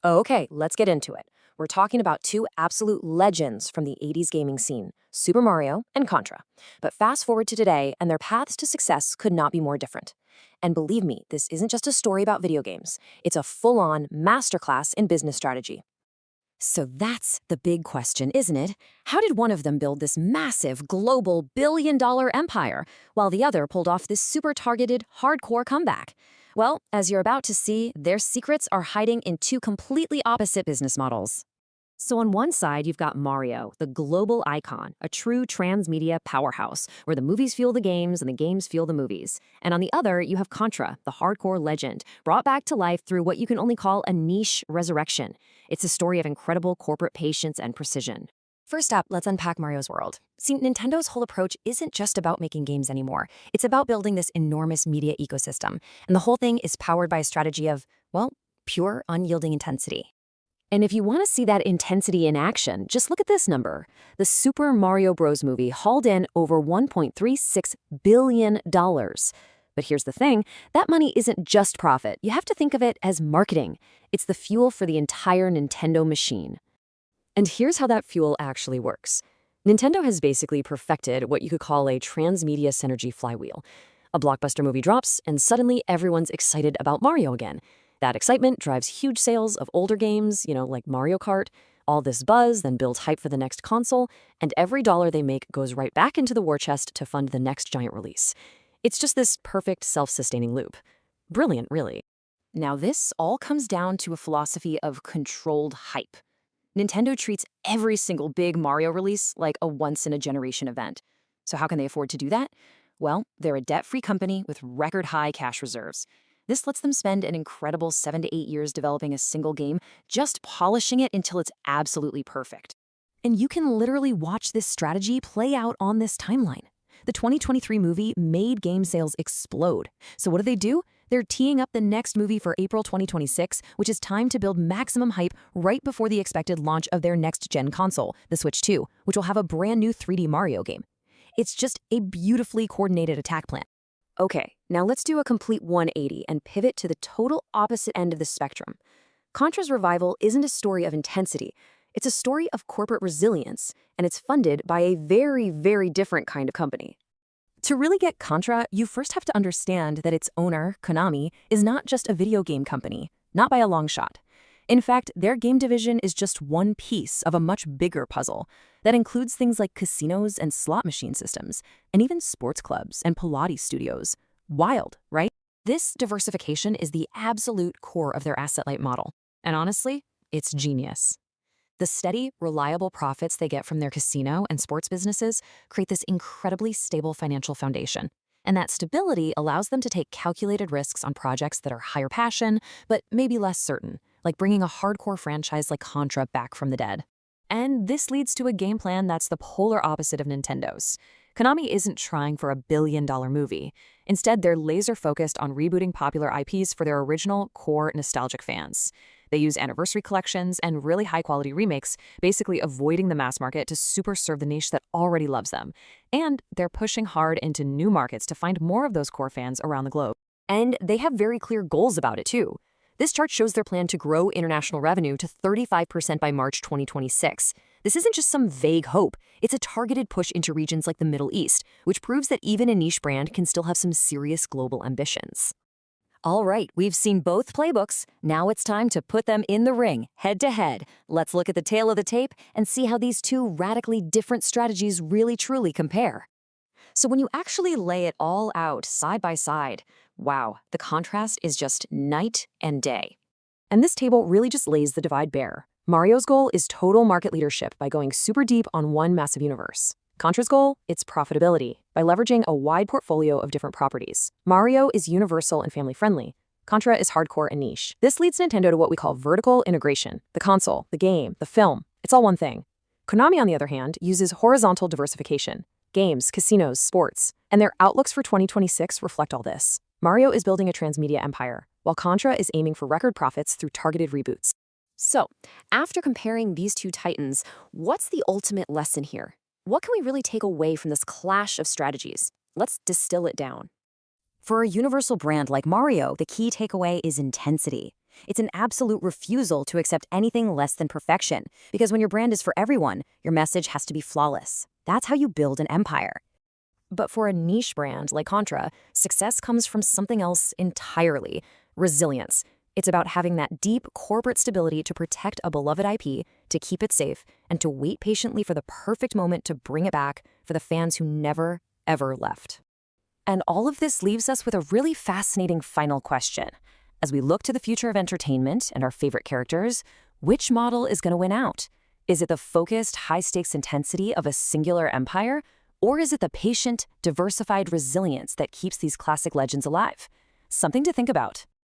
Okay, let's get into it. We're talking about two absolute legends from the 80s gaming scene, Super Mario and Contra. But fast forward to today, and their paths to success could not be more different. And believe me, this isn't just a story about video games, it's a full on masterclass in business strategy. So that's the big question, isn't it? How did one of them build this massive, global, billion-dollar empire, while the other pulled off this super targeted, hardcore comeback? Well, as you're about to see, their secrets are hiding in two completely opposite business models. So on one side, you've got Mario, the global icon, a true transmedia powerhouse, where the movies fuel the games and the games fuel the movies. And on the other, you have Contra, the hardcore legend, brought back to life through what you can only call a niche resurrection. It's a story of incredible corporate patience and precision. First up, let's unpack Mario's world. See, Nintendo's whole approach isn't just about making games anymore. It's about building this enormous media ecosystem. And the whole thing is powered by a strategy of, well, pure, unyielding intensity. And if you want to see that intensity in action, just look at this number. The Super Mario Bros. Movie hauled in over $1.36 billion. But here's the thing, that money isn't just profit. You have to think of it as marketing. It's the fuel for the entire Nintendo machine. And here's how that fuel actually works. Nintendo has basically perfected what you could call a transmedia synergy flywheel. A blockbuster movie drops, and suddenly everyone's excited about Mario again. That excitement drives huge sales of older games, like Mario Kart. All this buzz then builds hype for the next console, and every dollar they make goes right back into the war chest to fund the next giant release. It's just this perfect self-sustaining loop. Brilliant, really. Now, this all comes down to a philosophy of controlled hype. Nintendo treats every single big Mario release like a once-in-a-generation event. So how can they afford to do that? Well, they're a debt-free company with record-high cash reserves. This lets them spend an incredible 7 to 8 years developing a single game, just polishing it until it's absolutely perfect. And you can literally watch this strategy play out on this timeline. The 2023 movie made game sales explode. So what do? They're teeing up the next movie for April 2026, which is timed to build maximum hype right before the expected launch of their next-gen console, the Switch 2, which will have a brand new 3D Mario game. It's just a beautifully coordinated attack plan. Okay, now let's do a complete 180 and pivot to the total opposite end of the spectrum. Contra's revival isn't a story of intensity. It's a story of corporate resilience, and it's funded by a very, very different kind of company. To really get Contra, you first have to understand that its owner, Konami, is not just a video game company, not by a long shot. In fact, their game division is just one piece of a much bigger puzzle that includes things like casinos and slot machine systems, and even sports clubs and Pilates studios. Wild, right? This diversification is the absolute core of their asset-light model. And honestly, it's genius. The steady, reliable profits they get from their casino and sports businesses create this incredibly stable financial foundation. And that stability allows them to take calculated risks on projects that are higher passion, but maybe less certain, like bringing a hardcore franchise like Contra back from the dead. And this leads to a game plan that's the polar opposite of Nintendo's. Konami isn't trying for a billion-dollar movie. Instead, they're laser-focused on rebooting popular IPs for their original, core, nostalgic fans. They use anniversary collections and really high-quality remakes, basically avoiding the mass market to super serve the niche that already loves them. And they're pushing hard into new markets to find more of those core fans around the globe. And they have very clear goals about it, too. This chart shows their plan to grow international revenue to 35% by March 2026. This isn't just some vague hope. It's a targeted push into regions like the Middle East, which proves that even a niche brand can still have some serious global ambitions. All right, we've seen both playbooks. Now it's time to put them in the ring, head to head. Let's look at the tail of the tape and see how these two radically different strategies really truly compare. So when you actually lay it all out side by side, wow, the contrast is just night and day. And this table really just lays the divide bare. Mario's goal is total market leadership by going super deep on one massive universe. Contra's goal, it's profitability, by leveraging a wide portfolio of different properties. Mario is universal and family-friendly. Contra is hardcore and niche. This leads Nintendo to what we call vertical integration. The console, the game, the film, it's all one thing. Konami, on the other hand, uses horizontal diversification. Games, casinos, sports, and their outlooks for 2026 reflect all this. Mario is building a transmedia empire, while Contra is aiming for record profits through targeted reboots. So, after comparing these two titans, what's the ultimate lesson here? What can we really take away from this clash of strategies? Let's distill it down. For a universal brand like Mario, the key takeaway is intensity. It's an absolute refusal to accept anything less than perfection, because when your brand is for everyone, your message has to be flawless. That's how you build an empire. But for a niche brand like Contra, success comes from something else entirely: resilience. It's about having that deep corporate stability to protect a beloved IP, to keep it safe, and to wait patiently for the perfect moment to bring it back for the fans who never, ever left. And all of this leaves us with a really fascinating final question. As we look to the future of entertainment and our favorite characters, which model is going to win out? Is it the focused, high-stakes intensity of a singular empire? Or is it the patient, diversified resilience that keeps these classic legends alive? Something to think about.